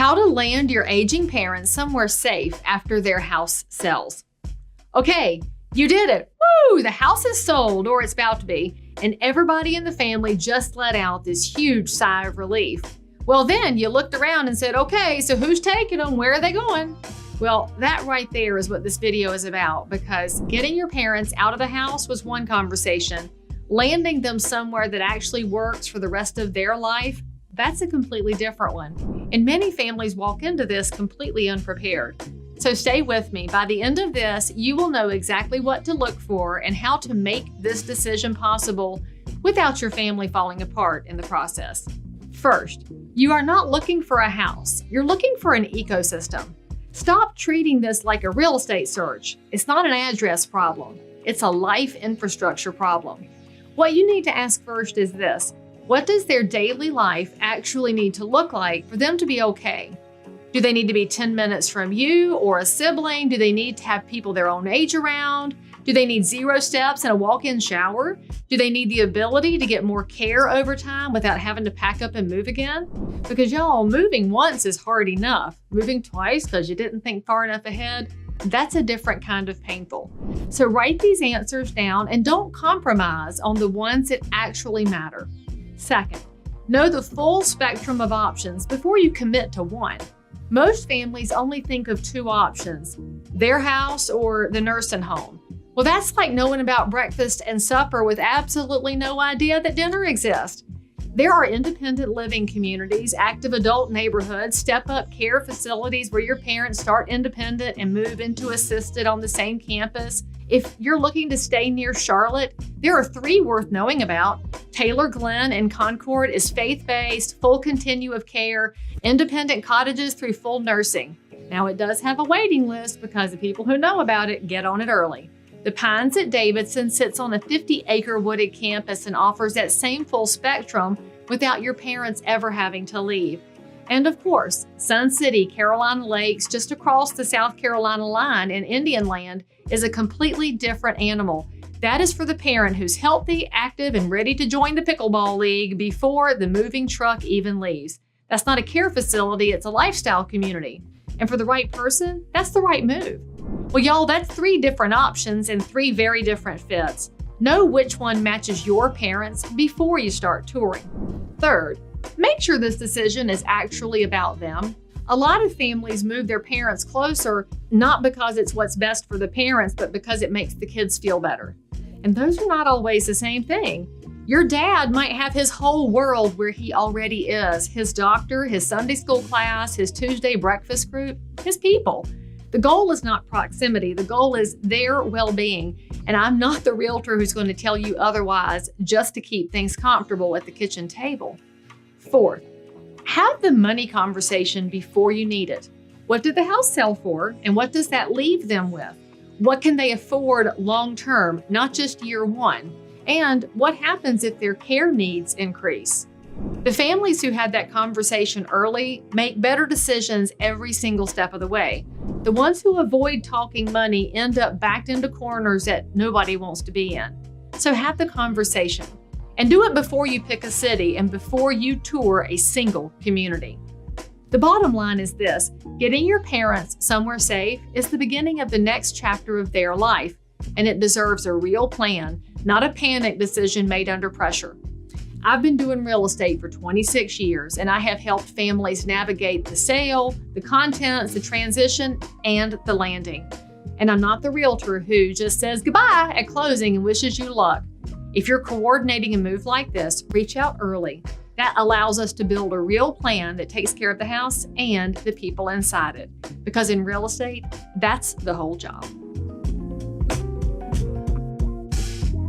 How to land your aging parents somewhere safe after their house sells. Okay, you did it. Woo! The house is sold, or it's about to be, and everybody in the family just let out this huge sigh of relief. Well, then you looked around and said, okay, so who's taking them? Where are they going? Well, that right there is what this video is about, because getting your parents out of the house was one conversation. Landing them somewhere that actually works for the rest of their life, that's a completely different one. And many families walk into this completely unprepared. So stay with me. By the end of this, you will know exactly what to look for and how to make this decision possible without your family falling apart in the process. First, you are not looking for a house. You're looking for an ecosystem. Stop treating this like a real estate search. It's not an address problem. It's a life infrastructure problem. What you need to ask first is this: what does their daily life actually need to look like for them to be okay? Do they need to be 10 minutes from you or a sibling? Do they need to have people their own age around? Do they need 0 steps and a walk-in shower? Do they need the ability to get more care over time without having to pack up and move again? Because y'all, moving once is hard enough. Moving twice because you didn't think far enough ahead, that's a different kind of painful. So write these answers down and don't compromise on the ones that actually matter. Second, know the full spectrum of options before you commit to one. Most families only think of 2 options, their house or the nursing home. Well, that's like knowing about breakfast and supper with absolutely no idea that dinner exists. There are independent living communities, active adult neighborhoods, step-up care facilities where your parents start independent and move into assisted on the same campus. If you're looking to stay near Charlotte, there are 3 worth knowing about. Taylor Glen in Concord is faith-based, full continuum of care, independent cottages through full nursing. Now, it does have a waiting list because the people who know about it get on it early. The Pines at Davidson sits on a 50-acre wooded campus and offers that same full spectrum without your parents ever having to leave. And of course, Sun City, Carolina Lakes, just across the South Carolina line in Indian Land, is a completely different animal. That is for the parent who's healthy, active, and ready to join the pickleball league before the moving truck even leaves. That's not a care facility, it's a lifestyle community. And for the right person, that's the right move. Well, y'all, that's 3 different options and 3 very different fits. Know which one matches your parents before you start touring. Third, make sure this decision is actually about them. A lot of families move their parents closer, not because it's what's best for the parents, but because it makes the kids feel better. And those are not always the same thing. Your dad might have his whole world where he already is, his doctor, his Sunday school class, his Tuesday breakfast group, his people. The goal is not proximity. The goal is their well-being. And I'm not the realtor who's going to tell you otherwise just to keep things comfortable at the kitchen table. Fourth, have the money conversation before you need it. What did the house sell for, and what does that leave them with? What can they afford long-term, not just year 1? And what happens if their care needs increase? The families who had that conversation early make better decisions every single step of the way. The ones who avoid talking money end up backed into corners that nobody wants to be in. So have the conversation. And do it before you pick a city and before you tour a single community. The bottom line is this: getting your parents somewhere safe is the beginning of the next chapter of their life, and it deserves a real plan, not a panic decision made under pressure. I've been doing real estate for 26 years, and I have helped families navigate the sale, the contents, the transition, and the landing. And I'm not the realtor who just says goodbye at closing and wishes you luck. If you're coordinating a move like this, reach out early. That allows us to build a real plan that takes care of the house and the people inside it. Because in real estate, that's the whole job.